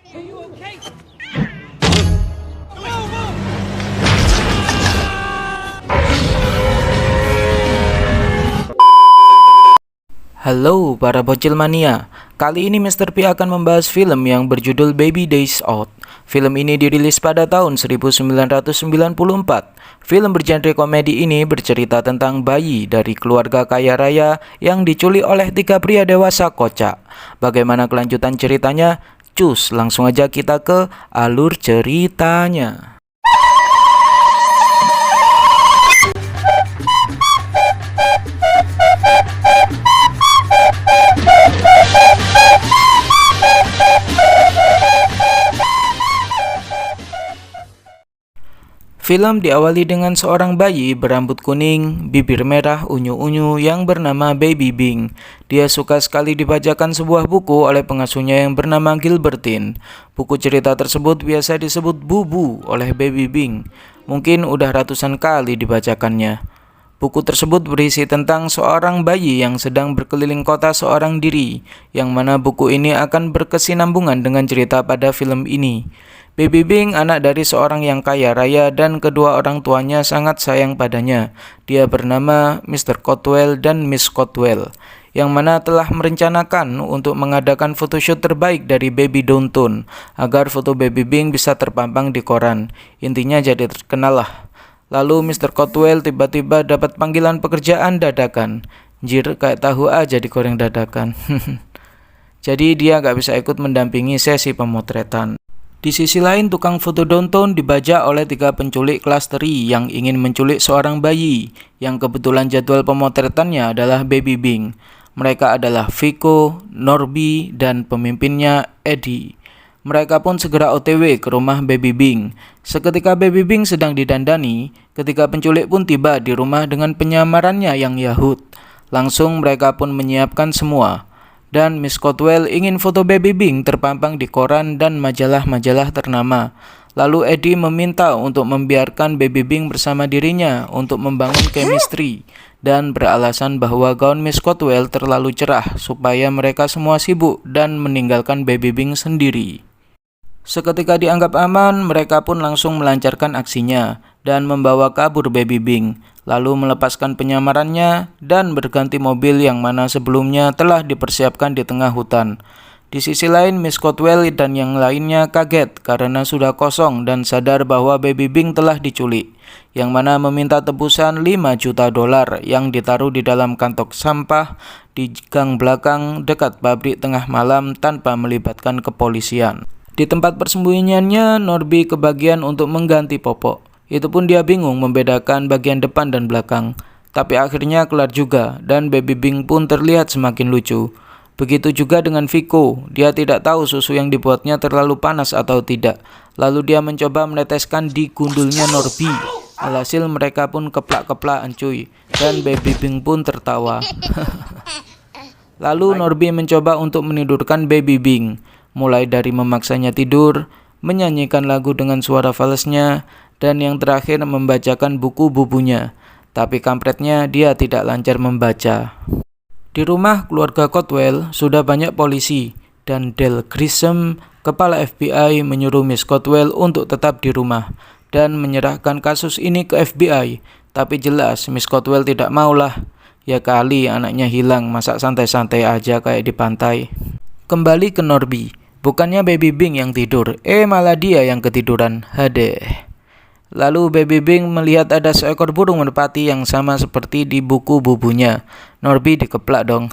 Are you okay? Halo para bocil mania, kali ini Mr. P akan membahas film yang berjudul Baby Days Out. Film ini dirilis pada tahun 1994. Film bergenre komedi ini bercerita tentang bayi dari keluarga kaya raya yang diculik oleh 3 pria dewasa kocak. Bagaimana kelanjutan ceritanya? Cus, langsung aja kita ke alur ceritanya. Film diawali dengan seorang bayi berambut kuning, bibir merah unyu-unyu yang bernama Baby Bing. Dia suka sekali dibacakan sebuah buku oleh pengasuhnya yang bernama Gilbertine. Buku cerita tersebut biasa disebut Bubu oleh Baby Bing. Mungkin udah ratusan kali dibacakannya. Buku tersebut berisi tentang seorang bayi yang sedang berkeliling kota seorang diri, yang mana buku ini akan berkesinambungan dengan cerita pada film ini. Baby Bing anak dari seorang yang kaya raya dan kedua orang tuanya sangat sayang padanya. Dia bernama Mr. Cotwell dan Miss Cotwell, yang mana telah merencanakan untuk mengadakan photoshoot terbaik dari Baby Downton agar foto Baby Bing bisa terpampang di koran. Intinya jadi terkenal lah. Lalu Mr. Cotwell tiba-tiba dapat panggilan pekerjaan dadakan. Jir, kayak tahu aja digoreng dadakan. Jadi dia gak bisa ikut mendampingi sesi pemotretan. Di sisi lain, tukang foto Downton dibajak oleh 3 penculik kelas teri yang ingin menculik seorang bayi, yang kebetulan jadwal pemotretannya adalah Baby Bing. Mereka adalah Vico, Norby, dan pemimpinnya Eddie. Mereka pun segera OTW ke rumah Baby Bing. Seketika Baby Bing sedang didandani, ketika penculik pun tiba di rumah dengan penyamarannya yang Yahud. Langsung mereka pun menyiapkan semua. Dan Miss Cotwell ingin foto Baby Bing terpampang di koran dan majalah-majalah ternama. Lalu Eddie meminta untuk membiarkan Baby Bing bersama dirinya untuk membangun chemistry, dan beralasan bahwa gaun Miss Cotwell terlalu cerah supaya mereka semua sibuk dan meninggalkan Baby Bing sendiri. Seketika dianggap aman, mereka pun langsung melancarkan aksinya dan membawa kabur Baby Bing, lalu melepaskan penyamarannya dan berganti mobil yang mana sebelumnya telah dipersiapkan di tengah hutan. Di sisi lain, Miss Cotwell dan yang lainnya kaget karena sudah kosong dan sadar bahwa Baby Bing telah diculik, yang mana meminta tebusan $5 juta yang ditaruh di dalam kantong sampah di gang belakang dekat pabrik tengah malam tanpa melibatkan kepolisian. Di tempat persembunyiannya, Norby kebagian untuk mengganti popok. Itu pun dia bingung membedakan bagian depan dan belakang. Tapi akhirnya kelar juga, dan Baby Bing pun terlihat semakin lucu. Begitu juga dengan Vico, dia tidak tahu susu yang dibuatnya terlalu panas atau tidak. Lalu dia mencoba meneteskan di gundulnya Norby. Alhasil mereka pun keplak-keplakan cuy, dan Baby Bing pun tertawa. Lalu Norby mencoba untuk menidurkan Baby Bing, mulai dari memaksanya tidur, menyanyikan lagu dengan suara falsnya, dan yang terakhir membacakan buku bubunya. Tapi kampretnya dia tidak lancar membaca. Di rumah keluarga Cotwell sudah banyak polisi, dan Dale Grissom, kepala FBI, menyuruh Miss Cotwell untuk tetap di rumah dan menyerahkan kasus ini ke FBI. Tapi jelas Miss Cotwell tidak maulah. Ya kali anaknya hilang, masa santai-santai aja kayak di pantai. Kembali ke Norby. Bukannya Baby Bing yang tidur, malah dia yang ketiduran. Hadeh. Lalu Baby Bing melihat ada seekor burung merpati yang sama seperti di buku bubunya. Norby dikeplak dong.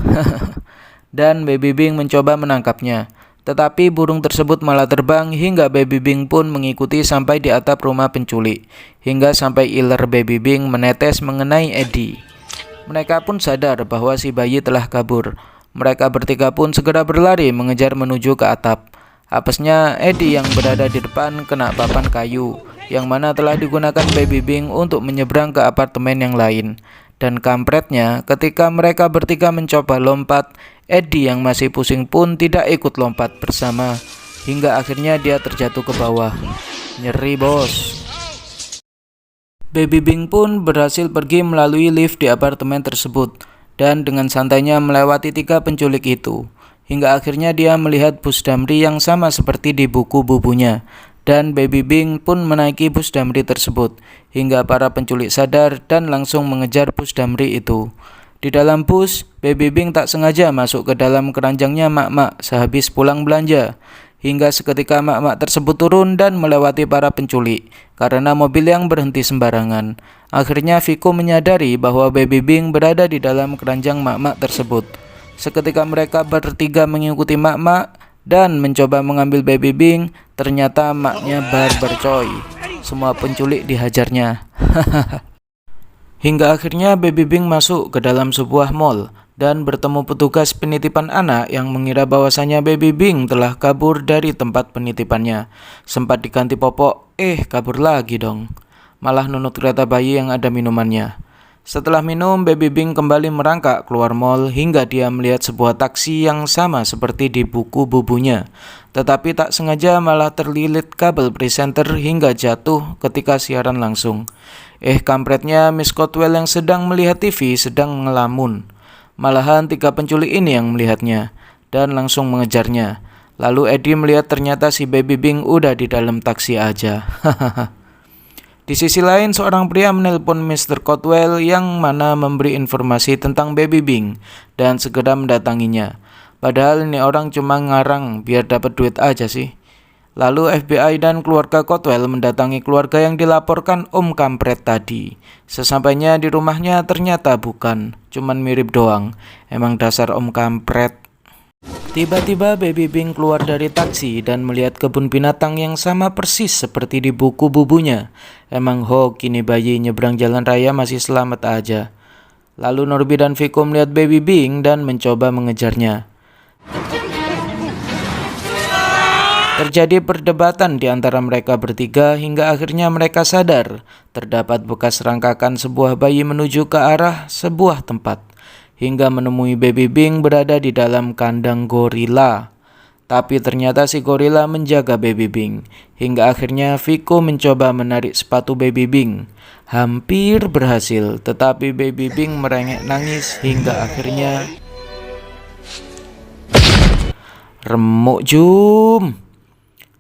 Dan Baby Bing mencoba menangkapnya. Tetapi burung tersebut malah terbang hingga Baby Bing pun mengikuti sampai di atap rumah penculik. Hingga sampai iler Baby Bing menetes mengenai Eddie. Mereka pun sadar bahwa si bayi telah kabur. Mereka bertiga pun segera berlari mengejar menuju ke atap. Apesnya Eddie yang berada di depan kena papan kayu, yang mana telah digunakan Baby Bing untuk menyeberang ke apartemen yang lain. Dan kampretnya, ketika mereka bertiga mencoba lompat, Eddie yang masih pusing pun tidak ikut lompat bersama, hingga akhirnya dia terjatuh ke bawah. Nyeri bos. Baby Bing pun berhasil pergi melalui lift di apartemen tersebut, dan dengan santainya melewati 3 penculik itu. hingga akhirnya dia melihat bus Damri yang sama seperti di buku bubunya. Dan Baby Bing pun menaiki bus Damri tersebut, hingga para penculik sadar dan langsung mengejar bus Damri itu. Di dalam bus, Baby Bing tak sengaja masuk ke dalam keranjangnya mak-mak sehabis pulang belanja. Hingga seketika mak-mak tersebut turun dan melewati para penculik karena mobil yang berhenti sembarangan. Akhirnya Viko menyadari bahwa Baby Bing berada di dalam keranjang mak-mak tersebut. Seketika mereka bertiga mengikuti mak-mak dan mencoba mengambil Baby Bing, ternyata maknya barbar coy. Semua penculik dihajarnya. Hingga akhirnya Baby Bing masuk ke dalam sebuah mall dan bertemu petugas penitipan anak yang mengira bahwasanya Baby Bing telah kabur dari tempat penitipannya. Sempat diganti popok, kabur lagi dong. Malah nunut kereta bayi yang ada minumannya. Setelah minum, Baby Bing kembali merangkak keluar mall hingga dia melihat sebuah taksi yang sama seperti di buku bubunya. Tetapi tak sengaja malah terlilit kabel presenter hingga jatuh ketika siaran langsung. Kampretnya Miss Cotwell yang sedang melihat TV sedang ngelamun. Malahan 3 penculik ini yang melihatnya dan langsung mengejarnya. Lalu Eddie melihat ternyata si Baby Bing udah di dalam taksi aja. Di sisi lain, seorang pria menelpon Mr. Cotwell yang mana memberi informasi tentang Baby Bing dan segera mendatanginya. Padahal ini orang cuma ngarang biar dapat duit aja sih. Lalu FBI dan keluarga Cotwell mendatangi keluarga yang dilaporkan Om Kampret tadi. Sesampainya di rumahnya ternyata bukan, cuman mirip doang. Emang dasar Om Kampret. Tiba-tiba Baby Bing keluar dari taksi dan melihat kebun binatang yang sama persis seperti di buku bubunya. Emang hoki nih bayi nyebrang jalan raya masih selamat aja. Lalu Norby dan Viko melihat Baby Bing dan mencoba mengejarnya. Terjadi perdebatan di antara mereka bertiga hingga akhirnya mereka sadar terdapat bekas rangkakan sebuah bayi menuju ke arah sebuah tempat hingga menemui Baby Bing berada di dalam kandang gorila. Tapi ternyata si gorila menjaga Baby Bing hingga akhirnya Viko mencoba menarik sepatu Baby Bing. Hampir berhasil, tetapi Baby Bing merengek nangis hingga akhirnya remuk jum.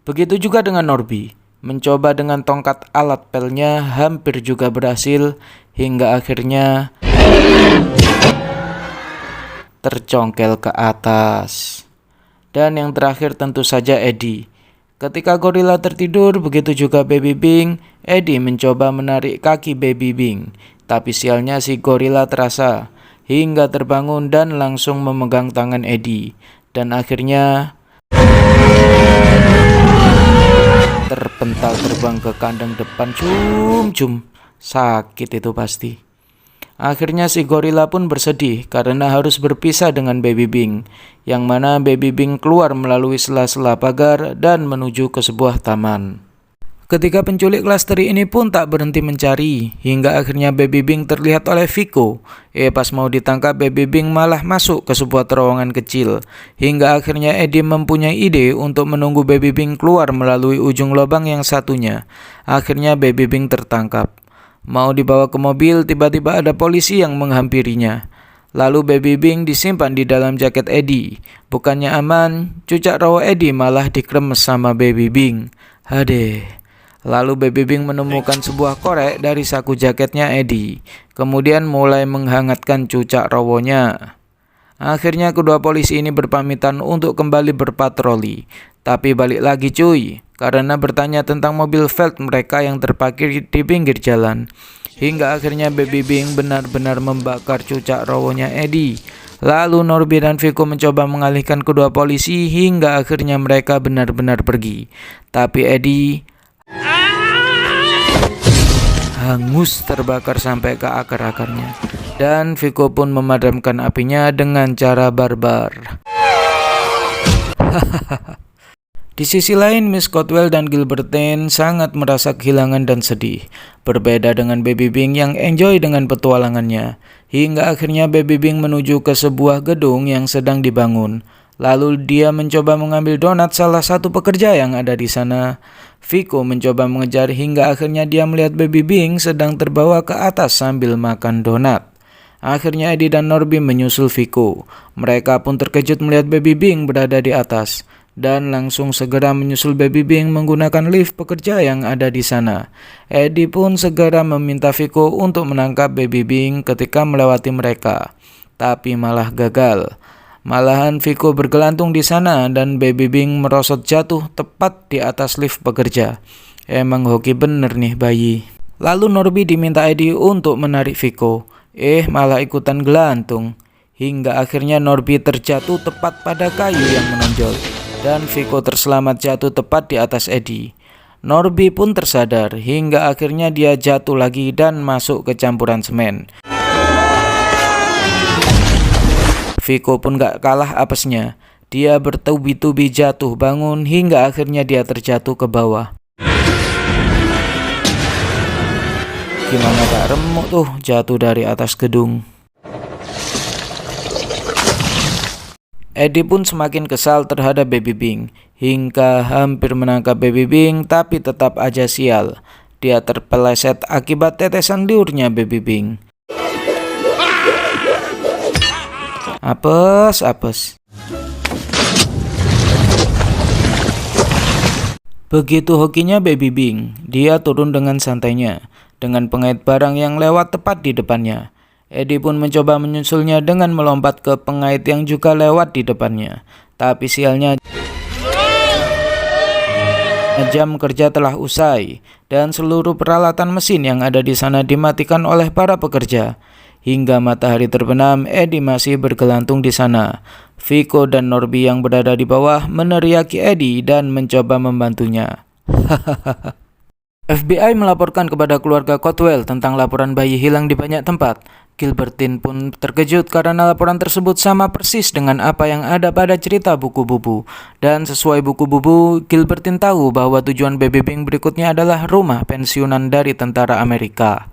Begitu juga dengan Norby, mencoba dengan tongkat alat pelnya hampir juga berhasil hingga akhirnya tercongkel ke atas. Dan yang terakhir tentu saja Eddie. Ketika gorila tertidur, begitu juga Baby Bing, Eddie mencoba menarik kaki Baby Bing. Tapi sialnya si gorila terasa hingga terbangun dan langsung memegang tangan Eddie. Dan akhirnya terpental terbang ke kandang depan. Cum. Sakit itu pasti. Akhirnya si gorila pun bersedih karena harus berpisah dengan Baby Bing, yang mana Baby Bing keluar melalui sela-sela pagar dan menuju ke sebuah taman. Ketika penculik kelas teri ini pun tak berhenti mencari, hingga akhirnya Baby Bing terlihat oleh Viko. Pas mau ditangkap, Baby Bing malah masuk ke sebuah terowongan kecil. Hingga akhirnya Eddie mempunyai ide untuk menunggu Baby Bing keluar melalui ujung lubang yang satunya. Akhirnya Baby Bing tertangkap. Mau dibawa ke mobil, tiba-tiba ada polisi yang menghampirinya. Lalu Baby Bing disimpan di dalam jaket Eddie. Bukannya aman, cucak rawa Eddie malah dikremes sama Baby Bing. Hadeh. Lalu Baby Bing menemukan sebuah korek dari saku jaketnya Eddie. Kemudian mulai menghangatkan cucak rawonya. Akhirnya kedua polisi ini berpamitan untuk kembali berpatroli. Tapi balik lagi cuy, karena bertanya tentang mobil Velt mereka yang terparkir di pinggir jalan. Hingga akhirnya Baby Bing benar-benar membakar cucak rawonya Eddie. Lalu Norby dan Viko mencoba mengalihkan kedua polisi hingga akhirnya mereka benar-benar pergi. Tapi Eddie hangus terbakar sampai ke akar-akarnya. Dan Viko pun memadamkan apinya dengan cara barbar. Di sisi lain, Miss Cotwell dan Gilbertine sangat merasa kehilangan dan sedih. Berbeda dengan Baby Bing yang enjoy dengan petualangannya. Hingga akhirnya Baby Bing menuju ke sebuah gedung yang sedang dibangun. Lalu dia mencoba mengambil donat salah satu pekerja yang ada di sana. Viko mencoba mengejar hingga akhirnya dia melihat Baby Bing sedang terbawa ke atas sambil makan donat. Akhirnya Eddie dan Norby menyusul Viko. Mereka pun terkejut melihat Baby Bing berada di atas dan langsung segera menyusul Baby Bing menggunakan lift pekerja yang ada di sana. Eddie pun segera meminta Viko untuk menangkap Baby Bing ketika melewati mereka, tapi malah gagal. Malahan Viko bergelantung di sana dan Baby Bing merosot jatuh tepat di atas lift pekerja. Emang hoki bener nih bayi. Lalu Norby diminta Eddie untuk menarik Viko. Malah ikutan gelantung. Hingga akhirnya Norby terjatuh tepat pada kayu yang menonjol. Dan Viko terselamat jatuh tepat di atas Eddie. Norby pun tersadar hingga akhirnya dia jatuh lagi dan masuk ke campuran semen. Viko pun gak kalah apesnya. Dia bertubi-tubi jatuh bangun hingga akhirnya dia terjatuh ke bawah. Gimana gak remuk tuh jatuh dari atas gedung. Eddie pun semakin kesal terhadap Baby Bing hingga hampir menangkap Baby Bing, tapi tetap aja sial. Dia terpeleset akibat tetesan liurnya Baby Bing. Apes. Begitu hokinya Baby Bing, dia turun dengan santainya dengan pengait barang yang lewat tepat di depannya. Eddie pun mencoba menyusulnya dengan melompat ke pengait yang juga lewat di depannya. Tapi sialnya jam kerja telah usai dan seluruh peralatan mesin yang ada di sana dimatikan oleh para pekerja. Hingga matahari terbenam, Eddie masih bergelantung di sana. Viko dan Norby yang berada di bawah meneriaki Eddie dan mencoba membantunya. FBI melaporkan kepada keluarga Cotwell tentang laporan bayi hilang di banyak tempat. Gilbertine pun terkejut karena laporan tersebut sama persis dengan apa yang ada pada cerita buku Bubu. Dan sesuai buku Bubu, Gilbertine tahu bahwa tujuan Baby Bing berikutnya adalah rumah pensiunan dari tentara Amerika.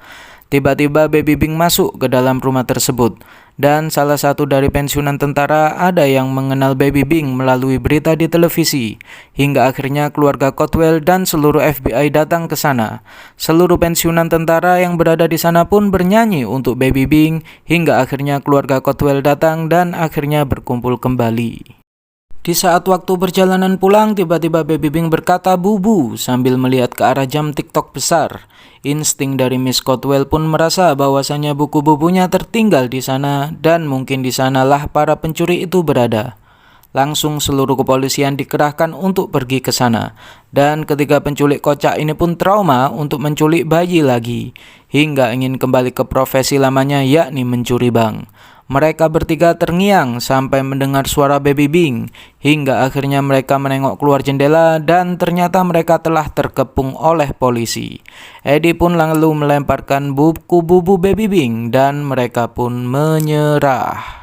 Tiba-tiba Baby Bing masuk ke dalam rumah tersebut, dan salah satu dari pensiunan tentara ada yang mengenal Baby Bing melalui berita di televisi. Hingga akhirnya keluarga Cotwell dan seluruh FBI datang ke sana. Seluruh pensiunan tentara yang berada di sana pun bernyanyi untuk Baby Bing, hingga akhirnya keluarga Cotwell datang dan akhirnya berkumpul kembali. Di saat waktu perjalanan pulang, tiba-tiba Baby Bing berkata bubu sambil melihat ke arah jam TikTok besar. Insting dari Miss Cotwell pun merasa bahwasannya buku bubunya tertinggal di sana dan mungkin di sanalah para pencuri itu berada. Langsung seluruh kepolisian dikerahkan untuk pergi ke sana. Dan ketika penculik kocak ini pun trauma untuk menculik bayi lagi, hingga ingin kembali ke profesi lamanya yakni mencuri bank. Mereka bertiga terngiang sampai mendengar suara Baby Bing, hingga akhirnya mereka menengok keluar jendela dan ternyata mereka telah terkepung oleh polisi. Eddie pun lalu melemparkan buku bubu Baby Bing dan mereka pun menyerah.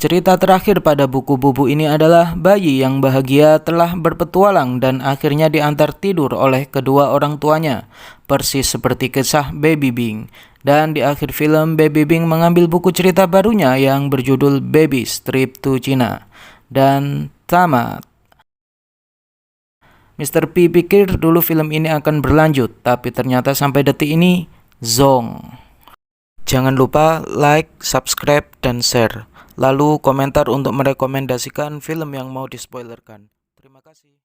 Cerita terakhir pada buku bubu ini adalah bayi yang bahagia telah berpetualang dan akhirnya diantar tidur oleh kedua orang tuanya, persis seperti kisah Baby Bing. Dan di akhir film, Baby Bing mengambil buku cerita barunya yang berjudul Baby's Trip to China. Dan tamat. Mr. P pikir dulu film ini akan berlanjut, tapi ternyata sampai detik ini, zong. Jangan lupa like, subscribe, dan share. Lalu komentar untuk merekomendasikan film yang mau dispoilerkan. Terima kasih.